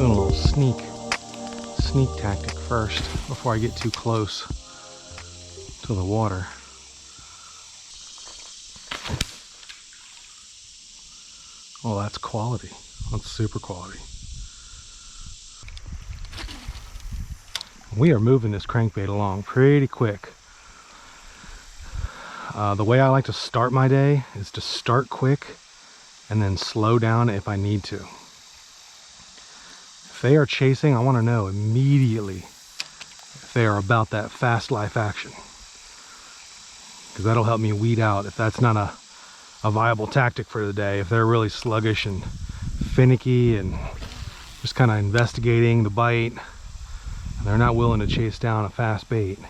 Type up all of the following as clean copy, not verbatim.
Doing a little sneak tactic first before I get too close to the water. Oh, that's quality. That's super quality. We are moving this crankbait along pretty quick. The way I like to start my day is to start quick and then slow down if I need to. If they are chasing, I want to know immediately if they are about that fast life action, because that'll help me weed out if that's not a viable tactic for the day. If they're really sluggish and finicky and just kind of investigating the bite, and they're not willing to chase down a fast bait,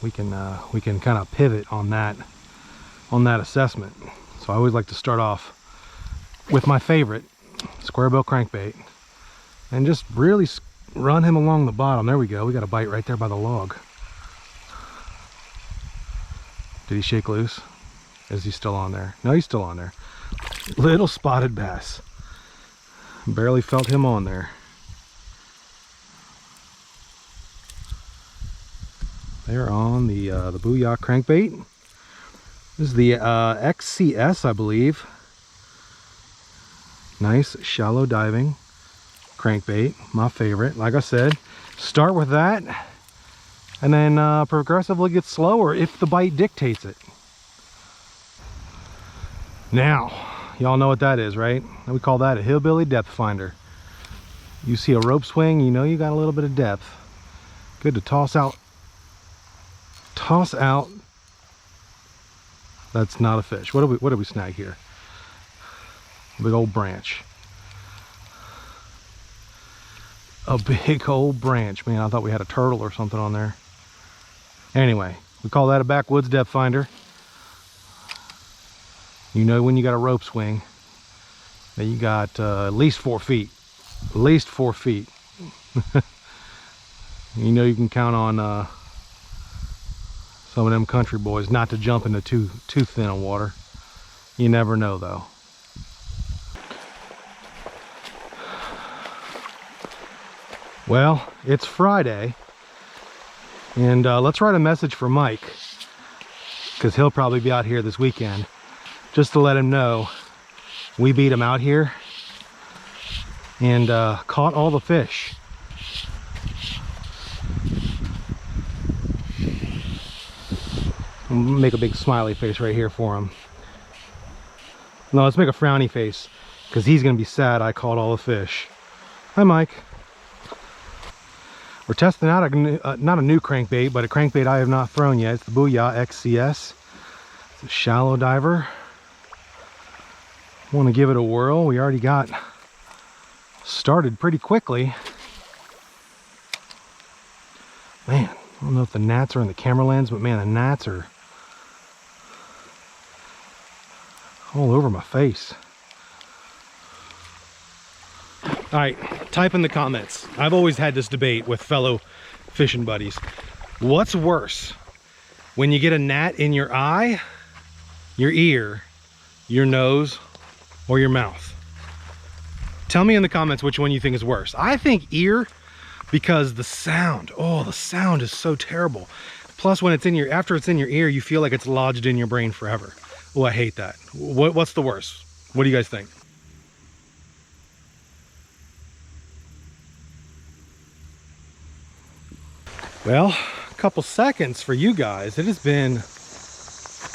we can kind of pivot on that assessment. So I always like to start off with my favorite square bill crankbait and just really run him along the bottom. There we go. We got a bite right there by the log. Did he shake loose? Is he still on there? No, he's still on there. Little spotted bass. Barely felt him on there. They're on the Booyah crankbait. This is the XCS, I believe. Nice shallow diving crankbait, my favorite. Like I said, start with that and then progressively get slower if the bite dictates it. Now, y'all know what that is, right? We call that a hillbilly depth finder. You see a rope swing, you know you got a little bit of depth. Good to toss out. Toss out. That's not a fish. What do we snag here? Big old branch. A big old branch. Man, I thought we had a turtle or something on there. Anyway, we call that a backwoods depth finder. You know when you got a rope swing that you got at least 4 feet. At least 4 feet. You know you can count on some of them country boys not to jump into too thin of water. You never know though. Well, it's Friday, and let's write a message for Mike, because he'll probably be out here this weekend, just to let him know we beat him out here and caught all the fish. I'm gonna make a big smiley face right here for him. No, let's make a frowny face, because he's gonna be sad I caught all the fish. Hi, Mike. We're testing out not a new crankbait, but a crankbait I have not thrown yet. It's the Booyah XCS. It's a shallow diver. Want to give it a whirl. We already got started pretty quickly. Man, I don't know if the gnats are in the camera lens, but man, the gnats are all over my face. All right, type in the comments. I've always had this debate with fellow fishing buddies. What's worse, when you get a gnat in your eye, your ear, your nose, or your mouth? Tell me in the comments which one you think is worse. I think ear, because the sound, oh, the sound is so terrible. Plus, when it's in your, after it's in your ear, you feel like it's lodged in your brain forever. Oh, I hate that. What's the worst? What do you guys think? Well, a couple seconds for you guys. It has been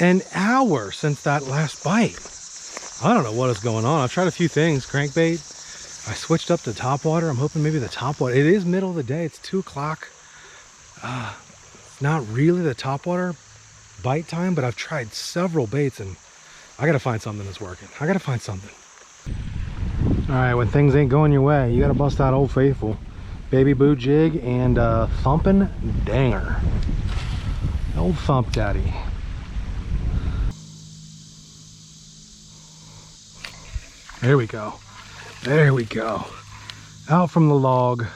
an hour since that last bite. I don't know what is going on. I've tried a few things. Crankbait. I switched up to Topwater. I'm hoping maybe the Topwater. It is middle of the day. It's 2 o'clock. Not really the Topwater bite time, but I've tried several baits and I gotta find something that's working. I gotta find something. All right, when things ain't going your way, you gotta bust out Old Faithful. Baby Boo jig and thumping danger. Old Thump Daddy. There we go. There we go. Out from the log.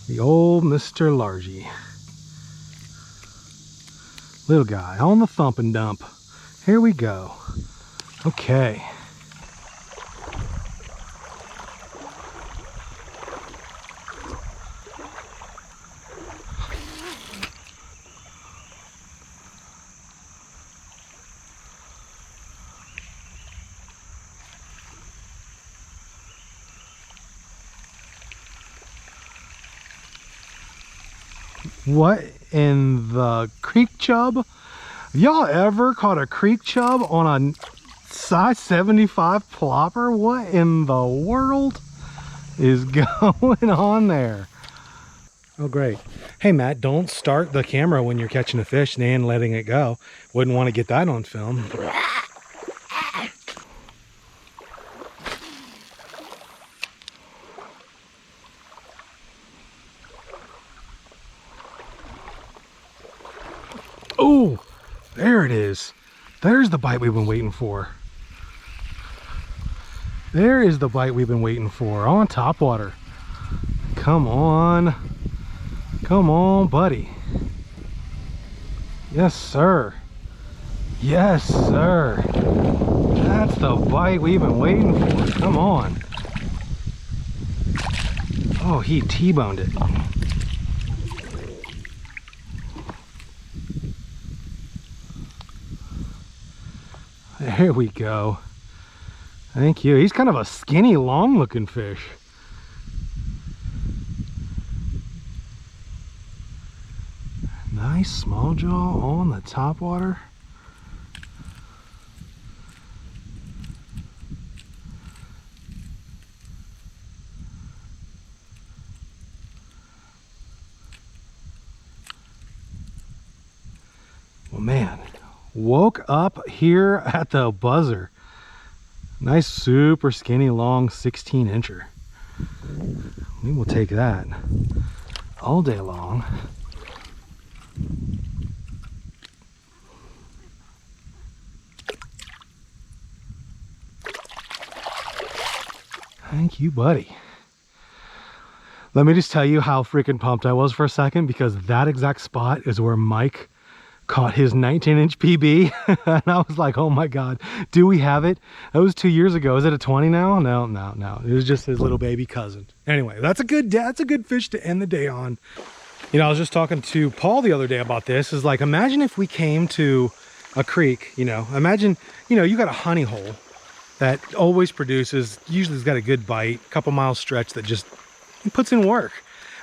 The old Mr. Largy. Little guy on the thump and dump. Here we go. Okay. What in the creek chub? Y'all ever caught a creek chub on a size 75 plopper? What in the world is going on there? Oh, great. Hey, Matt, don't start the camera when you're catching a fish and letting it go. Wouldn't want to get that on film. Oh, there it is. There's the bite we've been waiting for. There is the bite we've been waiting for on Topwater. Come on. Come on, buddy. Yes, sir. Yes, sir. That's the bite we've been waiting for. Come on. Oh, he T-boned it. There we go. Thank you. He's kind of a skinny, long-looking fish. Nice small jaw on the topwater. Well, man, woke up here at the buzzer. Nice, super skinny, long 16-incher. We will take that all day long. Thank you, buddy. Let me just tell you how freaking pumped I was for a second, because that exact spot is where Mike caught his 19-inch PB. And I was like, oh my God, do we have it? That was 2 years ago. Is it a 20 now? No. It was just his little baby cousin. Anyway, that's a good fish to end the day on. You know, I was just talking to Paul the other day about this. Is like, imagine if we came to a creek, you know, imagine, you know, you got a honey hole that always produces, usually has got a good bite, couple mile stretch that just puts in work.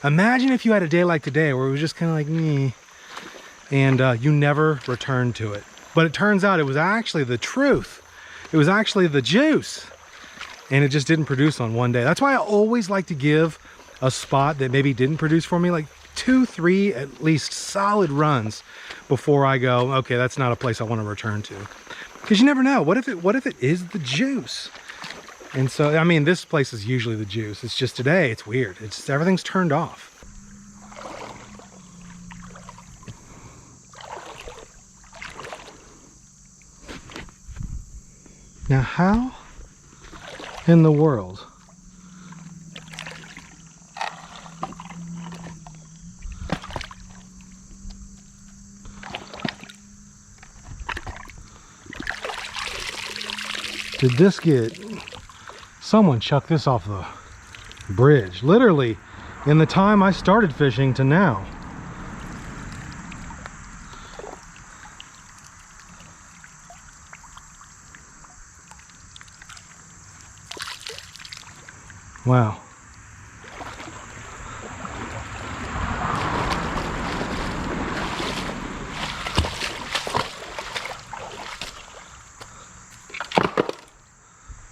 Imagine if you had a day like today where it was just kind of like me, and you never returned to it. But it turns out it was actually the truth. It was actually the juice, and it just didn't produce on one day. That's why I always like to give a spot that maybe didn't produce for me like 2, 3 at least solid runs before I go, okay, that's not a place I want to return to. Because you never know. What if it is the juice? And so, I mean, this place is usually the juice. It's just today, it's weird. It's just, everything's turned off. Now, how in the world did this get, someone chucked this off the bridge, literally in the time I started fishing to now. Wow.